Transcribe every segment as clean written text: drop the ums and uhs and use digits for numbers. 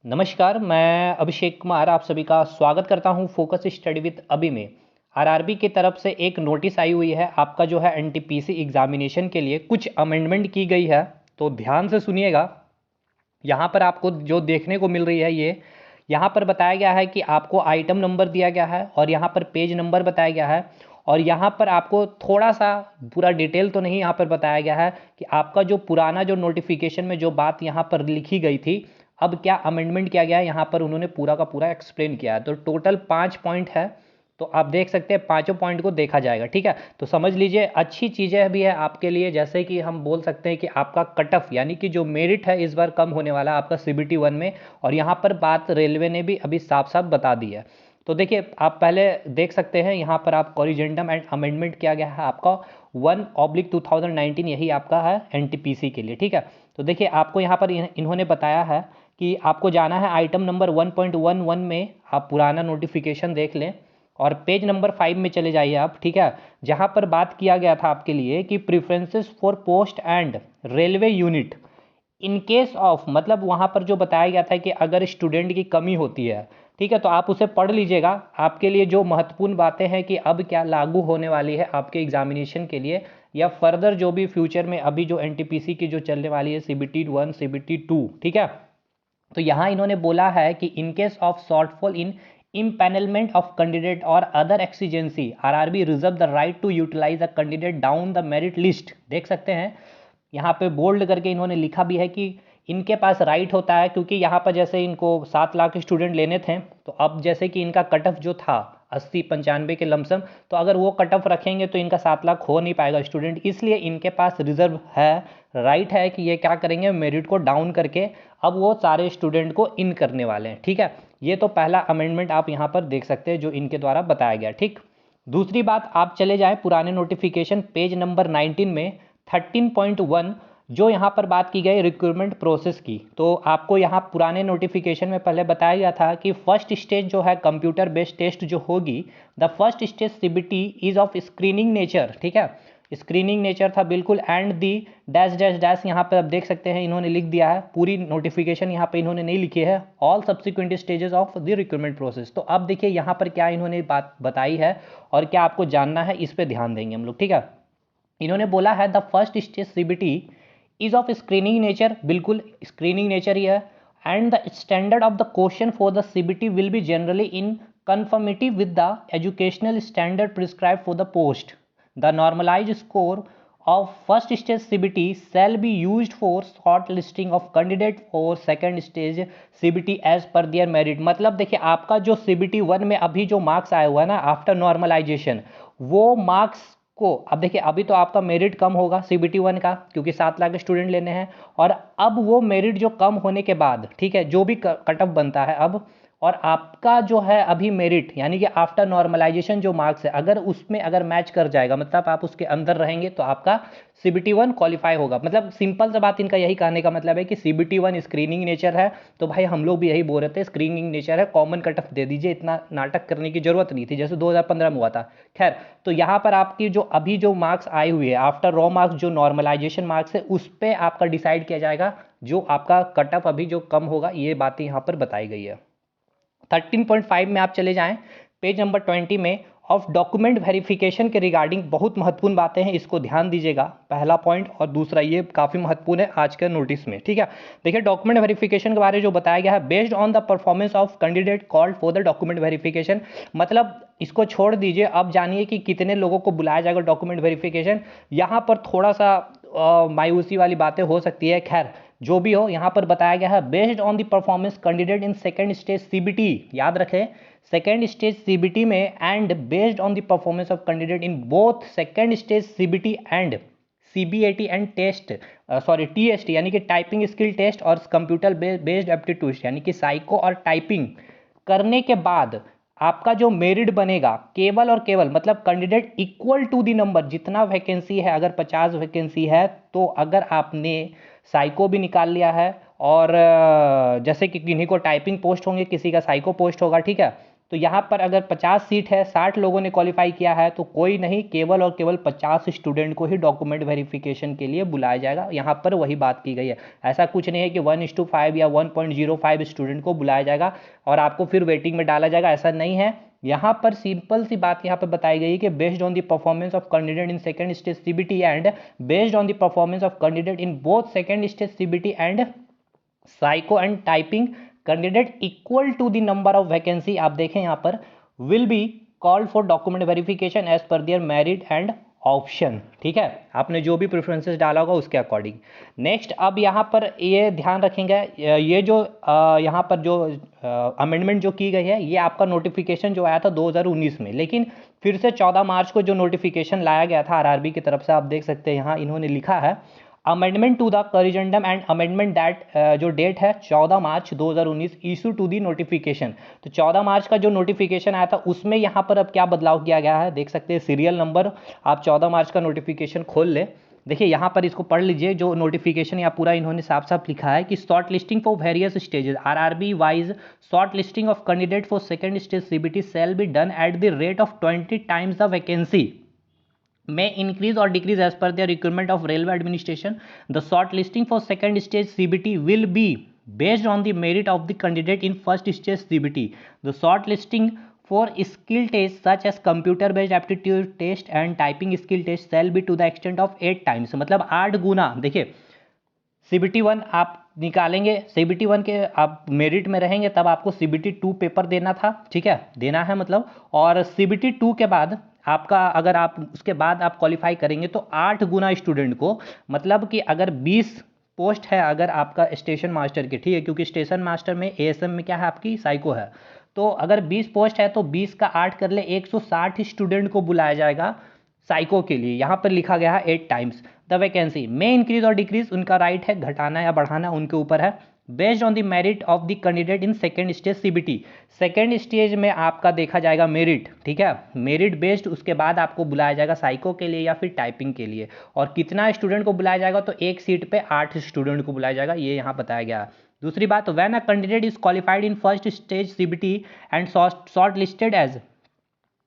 नमस्कार, मैं अभिषेक कुमार आप सभी का स्वागत करता हूं फोकस स्टडी विद अभी में। आरआरबी की तरफ से एक नोटिस आई हुई है, आपका जो है एनटीपीसी एग्जामिनेशन के लिए कुछ अमेंडमेंट की गई है। तो ध्यान से सुनिएगा। यहाँ पर आपको जो देखने को मिल रही है, ये यहाँ पर बताया गया है कि आपको आइटम नंबर दिया गया है और यहाँ पर पेज नंबर बताया गया है। और यहाँ पर आपको थोड़ा सा पूरा डिटेल तो नहीं यहाँ पर बताया गया है कि आपका जो पुराना जो नोटिफिकेशन में जो बात यहाँ पर लिखी गई थी, अब क्या अमेंडमेंट किया गया है, यहाँ पर उन्होंने पूरा का पूरा एक्सप्लेन किया है। तो टोटल 5 पॉइंट है, तो आप देख सकते हैं पांचों पॉइंट को देखा जाएगा। ठीक है, तो समझ लीजिए अच्छी चीज़ें भी है आपके लिए। जैसे कि हम बोल सकते हैं कि आपका कट ऑफ यानी कि जो मेरिट है इस बार कम होने वाला है आपका सीबीटी 1 में। और यहाँ पर बात रेलवे ने भी अभी साफ साफ बता दी है। तो देखिए, आप पहले देख सकते हैं यहाँ पर आप कॉरिजेंडम एंड अमेंडमेंट किया गया है आपका 1/2019, यही आपका है एनटीपीसी के लिए। ठीक है, तो देखिए आपको यहाँ पर इन्होंने बताया है कि आपको जाना है आइटम नंबर 1.11 में। आप पुराना नोटिफिकेशन देख लें और पेज नंबर 5 में चले जाइए आप। ठीक है, जहाँ पर बात किया गया था आपके लिए कि preferences for post and railway unit in case of, मतलब वहाँ पर जो बताया गया था कि अगर स्टूडेंट की कमी होती है, ठीक है, तो आप उसे पढ़ लीजिएगा। आपके लिए जो महत्वपूर्ण बातें हैं कि अब क्या लागू होने वाली है आपके एग्जामिनेशन के लिए, या फर्दर जो भी फ्यूचर में अभी जो एनटीपीसी की जो चलने वाली है सीबीटी 1 सीबीटी 2। ठीक है, तो यहाँ इन्होंने बोला है कि in case of shortfall in empanelment of candidate और other exigency RRB reserve the right to utilise a candidate down the merit list. देख सकते हैं यहाँ पे बोल्ड करके इन्होंने लिखा भी है कि इनके पास राइट होता है, क्योंकि यहाँ पर जैसे इनको 7 लाख स्टूडेंट लेने थे, तो अब जैसे कि इनका कट ऑफ जो था 80-95 के लमसम, तो अगर वो कट ऑफ रखेंगे तो इनका 7 लाख हो नहीं पाएगा स्टूडेंट। इसलिए इनके पास रिजर्व है, राइट है कि ये क्या करेंगे, मेरिट को डाउन करके अब वो सारे स्टूडेंट को इन करने वाले हैं। ठीक है, ये तो पहला अमेंडमेंट आप यहाँ पर देख सकते हैं जो इनके द्वारा बताया गया। ठीक, दूसरी बात, आप चले जाएं पुराने नोटिफिकेशन पेज नंबर 19 में 13.1, जो यहाँ पर बात की गई रिक्रूटमेंट प्रोसेस की। तो आपको यहाँ पुराने नोटिफिकेशन में पहले बताया गया था कि फर्स्ट स्टेज जो है कंप्यूटर बेस्ड टेस्ट जो होगी, the first stage CBT is of screening nature. ठीक है, स्क्रीनिंग नेचर था बिल्कुल, and the dash dash dash यहाँ पे आप देख सकते हैं इन्होंने लिख दिया है। पूरी नोटिफिकेशन यहाँ पे इन्होंने नहीं लिखी है, all subsequent stages of the recruitment process. तो अब देखिए यहाँ पर क्या इन्होंने बात बताई है और क्या आपको जानना है, इस पर ध्यान देंगे हम लोग। ठीक है, इन्होंने बोला है the first stage CBT is of screening nature, बिल्कुल स्क्रीनिंग नेचर ही है, and the standard of the question for the CBT will be generally in conformity with the educational standard prescribed for the post. The normalized score of first stage CBT shall be used for shortlisting of candidate for second stage CBT as per their merit। मतलब देखिए आपका जो CBT 1 में अभी जो marks आया हुआ है ना आफ्टर नॉर्मलाइजेशन, वो मार्क्स को अब देखिए, अभी तो आपका मेरिट कम होगा सीबीटी 1 का, क्योंकि 7 लाख स्टूडेंट लेने हैं। और अब वो मेरिट जो कम होने के बाद, ठीक है, जो भी कट ऑफ बनता है अब, और आपका जो है अभी मेरिट यानी कि आफ्टर नॉर्मलाइजेशन जो मार्क्स है, अगर उसमें अगर मैच कर जाएगा, मतलब आप उसके अंदर रहेंगे, तो आपका सीबीटी 1 क्वालिफाई होगा। मतलब सिंपल सा बात इनका यही कहने का मतलब है कि सीबीटी 1 स्क्रीनिंग नेचर है। तो भाई हम लोग भी यही बोल रहे थे, स्क्रीनिंग नेचर है, कॉमन कट ऑफ दे दीजिए, इतना नाटक करने की जरूरत नहीं थी जैसे 2015 में हुआ था। खैर, तो यहाँ पर आपकी जो अभी जो मार्क्स आई हुई है आफ्टर रॉ मार्क्स, जो नॉर्मलाइजेशन मार्क्स है, उस पर आपका डिसाइड किया जाएगा जो आपका कट ऑफ अभी जो कम होगा। ये बातें यहाँ पर बताई गई है। 13.5 में आप चले जाएं पेज नंबर 20 में, ऑफ डॉक्यूमेंट वेरिफिकेशन के रिगार्डिंग बहुत महत्वपूर्ण बातें हैं, इसको ध्यान दीजिएगा, पहला पॉइंट। और दूसरा ये काफ़ी महत्वपूर्ण है आज के नोटिस में। ठीक है, देखिए डॉक्यूमेंट वेरिफिकेशन के बारे में जो बताया गया है, based on the performance of candidate called for the document verification. मतलब इसको छोड़ दीजिए, अब जानिए कि कितने लोगों को बुलाया जाएगा डॉक्यूमेंट वेरिफिकेशन। यहाँ पर थोड़ा सा मायूसी वाली बातें हो सकती है। खैर, जो भी हो, यहाँ पर बताया गया है based on the performance candidate in second stage CBT, याद रखें सेकंड स्टेज सीबीटी में, and based on the performance of candidate in both second stage CBT and CBAT and test, sorry TST यानी कि टाइपिंग स्किल टेस्ट, और computer based aptitude यानी कि psycho और typing करने के बाद आपका जो मेरिट बनेगा, केवल और केवल मतलब candidate equal to the number, जितना वैकेंसी है, अगर 50 वैकेंसी है, तो अगर आपने साइको भी निकाल लिया है, और जैसे कि किन्हीं को टाइपिंग पोस्ट होंगे, किसी का साइको पोस्ट होगा, ठीक है, तो यहाँ पर अगर 50 सीट है, 60 लोगों ने क्वालिफाई किया है, तो कोई नहीं, केवल और केवल 50 स्टूडेंट को ही डॉक्यूमेंट वेरिफिकेशन के लिए बुलाया जाएगा। यहाँ पर वही बात की गई है, ऐसा कुछ नहीं है कि 1:5 या 1.05 स्टूडेंट को बुलाया जाएगा और आपको फिर वेटिंग में डाला जाएगा, ऐसा नहीं है। यहाँ पर सिंपल सी बात यहाँ पर बताई गई कि based on the performance of candidate in second stage CBT and based on the performance of candidate in both second stage CBT and psycho and typing, candidate equal to the number of vacancy, आप देखें यहाँ पर, will be called for document verification as per their merit and option. ठीक है, आपने जो भी preferences डाला होगा उसके अकॉर्डिंग। नेक्स्ट, अब यहाँ पर ये ध्यान रखेंगे, ये जो यहाँ पर जो अमेंडमेंट जो की गई है, ये आपका नोटिफिकेशन जो आया था 2019 में, लेकिन फिर से 14 मार्च को जो नोटिफिकेशन लाया गया था आरआरबी की तरफ से, आप देख सकते हैं यहाँ इन्होंने लिखा है amendment to the corrigendum and amendment that, जो डेट है 14 March 2019, issue to the notification. तो 14 मार्च का जो नोटिफिकेशन आया था उसमें यहाँ पर अब क्या बदलाव किया गया है, देख सकते हैं सीरियल नंबर, आप 14 मार्च का नोटिफिकेशन खोल ले, देखिए यहाँ पर इसको पढ़ लीजिए, जो नोटिफिकेशन या पूरा इन्होंने साफ साफ लिखा है कि short listing for various stages RRB wise short listing of candidate for second stage CBT shall be done at the rate of 20 times the vacancy may increase or decrease as per the requirement of railway administration. The short listing for second stage CBT will be based on the merit of the candidate in first stage CBT. The short listing for skill tests such as computer based aptitude test and typing skill test shall be to the extent of 8 times, मतलब 8 गुना। देखिए CBT 1 आप निकालेंगे, CBT 1 के आप merit में रहेंगे तब आपको CBT 2 पेपर देना था, ठीक है, देना है मतलब, और CBT 2 के बाद आपका, अगर आप उसके बाद आप क्वालिफाई करेंगे तो 8 गुना स्टूडेंट को, मतलब कि अगर 20 पोस्ट है अगर आपका स्टेशन मास्टर के, ठीक है, क्योंकि स्टेशन मास्टर में एएसएम में क्या है आपकी साइको है, तो अगर 20 पोस्ट है तो 20 का 8 कर ले, 160 स्टूडेंट को बुलाया जाएगा साइको के लिए। यहाँ पर लिखा गया है 8 times द वैकेंसी में इंक्रीज और डिक्रीज, उनका राइट है, घटाना या बढ़ाना उनके ऊपर है, based on the merit of the candidate in second stage CBT. Second stage में आपका देखा जाएगा मेरिट, ठीक है, मेरिट बेस्ड, उसके बाद आपको बुलाया जाएगा साइको के लिए या फिर टाइपिंग के लिए, और कितना स्टूडेंट को बुलाया जाएगा, तो एक सीट पे 8 स्टूडेंट को बुलाया जाएगा, ये यहाँ बताया गया है। दूसरी बात, when a candidate is qualified in first stage CBT and short listed as,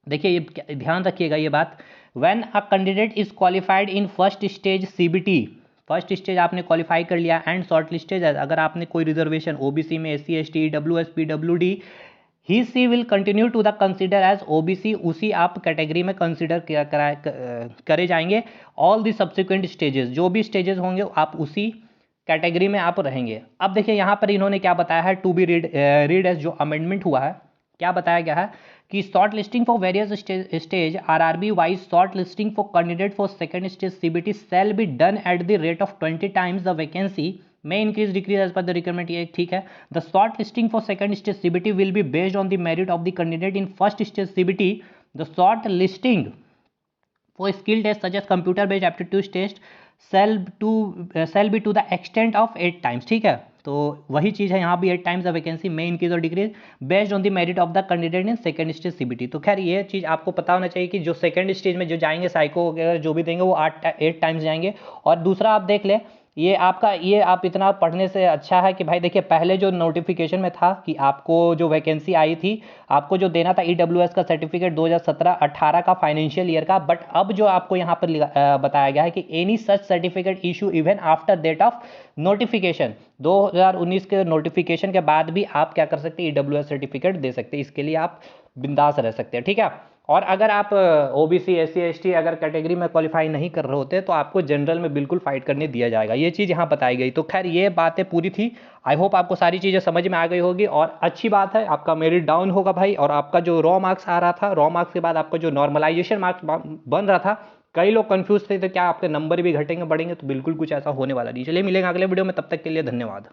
देखिए ये ध्यान रखिएगा ये बात, when a candidate is qualified in first stage CBT, first stage आपने क्वालिफाई कर लिया, एंड शॉर्ट लिस्टेज अगर आपने कोई रिजर्वेशन ओबीसी में, SC ST EWS PWD, he she will continue to the consider as OBC, उसी आप कैटेगरी में कंसिडर करे जाएंगे। ऑल द सब्सिक्वेंट स्टेजेस, जो भी स्टेजेस होंगे आप उसी कैटेगरी में आप रहेंगे। अब देखिए यहाँ पर इन्होंने क्या बताया है, टू बी रीड एज जो अमेंडमेंट हुआ है, क्या बताया गया है कि short listing for various stage RRB wise short listing for candidate for second stage CBT shall be done at the rate of 20 times the vacancy में increase decrease as per the requirement, ये ठीक है। The short listing for second stage CBT will be based on the merit of the candidate in first stage CBT. The short listing for skill test such as computer based aptitude test shall be to the extent of 8 times, ठीक है, तो वही चीज़ है यहाँ भी 8 times the vacancy में increase और decrease based on the merit of the candidate in second stage CBT. तो खैर ये चीज़ आपको पता होना चाहिए कि जो सेकंड स्टेज में जो जाएंगे साइको वगैरह जो भी देंगे वो 8 times जाएंगे। और दूसरा आप देख ले, ये आपका, ये आप इतना पढ़ने से अच्छा है कि भाई देखिए पहले जो नोटिफिकेशन में था कि आपको जो वैकेंसी आई थी आपको जो देना था ईडब्ल्यूएस का सर्टिफिकेट 2017-18 का फाइनेंशियल ईयर का, बट अब जो आपको यहाँ पर बताया गया है कि any such certificate issue even after date of notification, 2019 के नोटिफिकेशन के बाद भी आप क्या कर सकते हैं, ईडब्ल्यूएस सर्टिफिकेट दे सकते हैं, इसके लिए आप बिंदास रह सकते हैं, ठीक है। और अगर आप ओबीसी एससी एसटी अगर कैटेगरी में क्वालिफाई नहीं कर रहे होते तो आपको जनरल में बिल्कुल फाइट करने दिया जाएगा, ये चीज़ यहाँ बताई गई। तो खैर ये बातें पूरी थी, आई होप आपको सारी चीज़ें समझ में आ गई होगी, और अच्छी बात है आपका मेरिट डाउन होगा भाई, और आपका जो रॉ मार्क्स आ रहा था, रॉ मार्क्स के बाद आपका जो नॉर्मलाइजेशन मार्क्स बन रहा था, कई लोग कंफ्यूज थे तो क्या आपके नंबर भी घटेंगे बढ़ेंगे, तो बिल्कुल कुछ ऐसा होने वाला नहीं। चलिए मिलेंगे अगले वीडियो में, तब तक के लिए धन्यवाद।